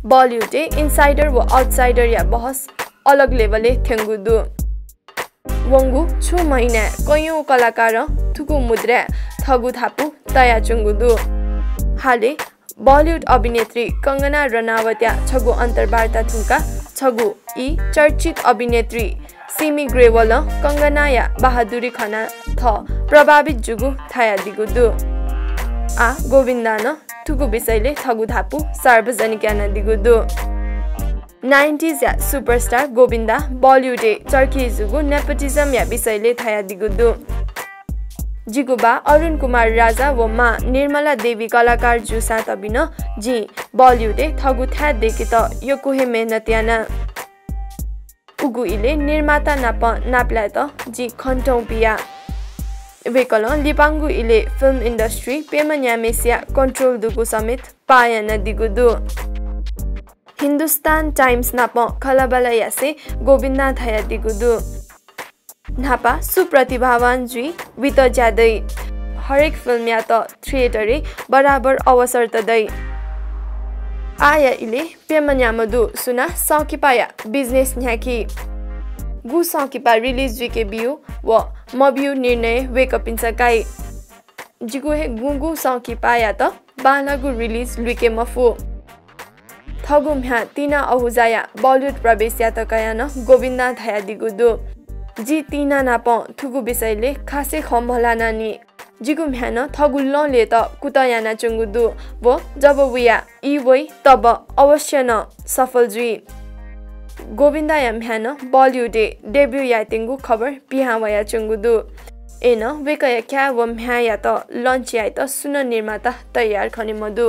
Bollywood insider व outsider या बहस अलग लेवल थेंगुदु वंगु छु महीना कयौं कलाकार थुकु मुद्रा थगु थापु तया चुंगुदु हाले बॉलीवुड अभिनेत्री कंगना रनावत छगु अन्तर्वार्ता थुंका छगु ई चर्चित अभिनेत्री सिमी ग्रेवाल कंगना या बहादुरी खना थ प्रभावित जुगु थाया दिगुदु आ गोविन्दान थुकु विषयले थगु थापु सार्वजनिक याना दिगुदु 90s या सुपरस्टार गोविन्दा बॉलीवुड चर्की जुगु नेपोटिज्म या विषयले थाया दिगुदु जिगुबा अरुण कुमार राजा व मा निर्मला देवी कलाकार जु साथ अभिन जी बॉलीवुड थगु था देखि त यो कुहे मेहनत याना उगु इले निर्माता नाप्ला त जी खन्टौ पिया वेकल लिपांगु इले फिल्म इंडस्ट्री पेमन्यामेसिया कंट्रोल दुगु समेत पायन दिगुदु हिंदुस्तान टाइम्स नाप खलबला यासे गोविन्दा थाया दिगुदु नापा सुप्रतिभावान जुई वित ज्यादै हरेक फिल्म या त थिएटरे बराबर अवसर त दै आया इले पेमन्यामदु सुना सकिपाया बिजनेस न्याकी गु सकिपा रिलीज जुके बिउ व मबिउ निर्णय वेकअप इन सकाई जिगु हे गुगु सकिपाया त बालागु रिलीज लुके मफु थगु म्या तिना अहुजाया बॉलीवुड प्रवेश या त कयान गोविन्दा थाया दिगुदु जी तिना नाप थुगु विषयले खासे खम्भला नानी जिगु म्यान थगुल्लले त कुतयाना चुंगुदु व जब विया ई वै तब अवश्य न सफल जुई गोविन्दा या म्यान बॉलीवुड डेब्यू या तिंगु खबर पिहा वया चुंगुदु एन वेकया क्या व म्या या त लन्च या त सुन निर्माता तयार खने मदु